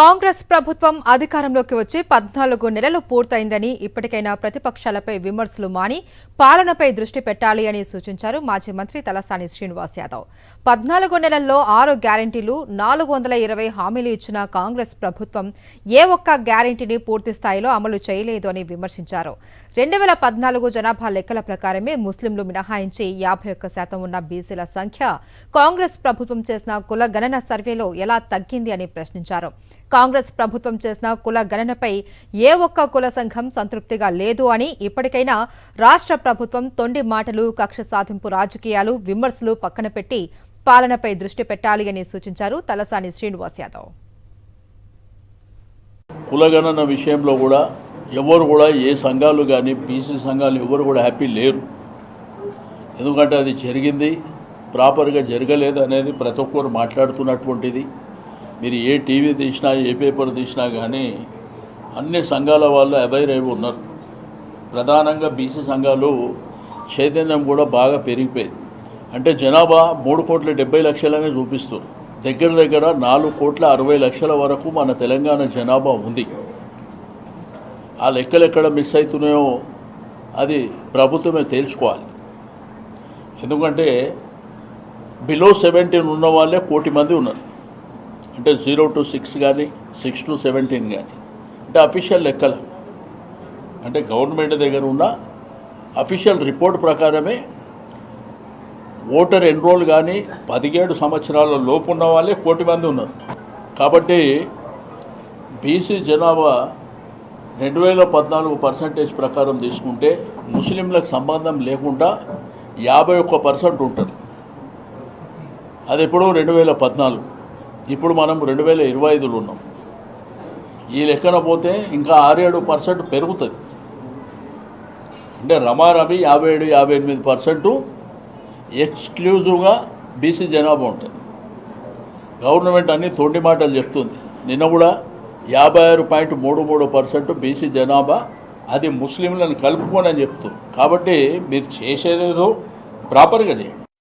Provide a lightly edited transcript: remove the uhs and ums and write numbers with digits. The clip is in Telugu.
కాంగ్రెస్ ప్రభుత్వం అధికారంలోకి వచ్చి 14 నెలలు పూర్తయిందని ఇప్పటికైనా ప్రతిపక్షాలపై విమర్శలు మాని పాలనపై దృష్టి పెట్టాలి అని సూచించారు మాజీ మంత్రి తలసాని శ్రీనివాస్ యాదవ్. 14 నెలల్లో 6 గ్యారెంటీలు 420 హామీలు ఇచ్చిన కాంగ్రెస్ ప్రభుత్వం ఏ ఒక్క గ్యారెంటీని పూర్తి స్థాయిలో అమలు చేయలేదు అని విమర్శించారు. 2014 జనాభా లెక్కల ప్రకారమే ముస్లింలు మినహాయించి 51% ఉన్న బీసీల సంఖ్య కాంగ్రెస్ ప్రభుత్వం చేసిన కుల గణన సర్వేలో ఎలా తగ్గింది అని ప్రశ్నించారు. కాంగ్రెస్ ప్రభుత్వం చేసిన కుల గణనపై ఏ ఒక్క కుల సంఘం సంతృప్తిగా లేదు అని ఇప్పటికైనా రాష్ట్ర ప్రభుత్వం తొండి మాటలు, కక్ష సాధింపు రాజకీయాలు, విమర్శలు పక్కన పెట్టి పాలనపై దృష్టి పెట్టాలి అని సూచించారు తలసాని శ్రీనివాస్ యాదవ్. కులగణన విషయంలో కూడా ఎవరు కూడా ఏ సంఘాలు కానీ బీసీ సంఘాలు ఎవరు కూడా హ్యాపీ లేరు. ఎందుకంటే అది జరిగింది ప్రాపర్గా జరగలేదు అనేది ప్రతి ఒక్కరు మాట్లాడుతున్నటువంటిది. మీరు ఏ టీవీ తీసినా ఏ పేపర్ తీసినా కానీ అన్ని సంఘాల వాళ్ళు అవేర్ అయి ఉన్నారు. ప్రధానంగా బీసీ సంఘాలు చైతన్యం కూడా బాగా పెరిగిపోయింది. అంటే జనాభా 3,70,00,000 చూపిస్తారు. దగ్గర దగ్గర 4,60,00,000 వరకు మన తెలంగాణ జనాభా ఉంది. ఆ లెక్కలు ఎక్కడ మిస్ అవుతున్నాయో అది ప్రభుత్వమే తేల్చుకోవాలి. ఎందుకంటే బిలో 17 ఉన్న వాళ్ళే 1 కోటి మంది ఉన్నారు. అంటే 0 to 6 కానీ 6 to 17 కానీ అంటే అఫీషియల్ లెక్కలు, అంటే గవర్నమెంట్ దగ్గర ఉన్న అఫీషియల్ రిపోర్ట్ ప్రకారమే ఓటర్ ఎన్రోల్ కానీ 17 సంవత్సరాల లోపు ఉన్న వాళ్ళే 1 కోటి మంది ఉన్నారు. కాబట్టి బీసీ జనాభా 2014% ప్రకారం తీసుకుంటే ముస్లింలకు సంబంధం లేకుండా 51% ఉంటుంది. అది ఎప్పుడో 2014. ఇప్పుడు మనం 2025లో ఉన్నాం. ఈ లెక్కన పోతే ఇంకా 6-7% పెరుగుతుంది. అంటే రమారమి 57-58% ఎక్స్క్లూజివ్గా బీసీ జనాభా ఉంటుంది. గవర్నమెంట్ అన్ని తొండి మాటలు చెప్తుంది. నిన్న కూడా 56.33% బీసీ జనాభా, అది ముస్లింలను కలుపుకొని అని చెప్తుంది. కాబట్టి మీరు చేసేదేదో ప్రాపర్గా చేయండి.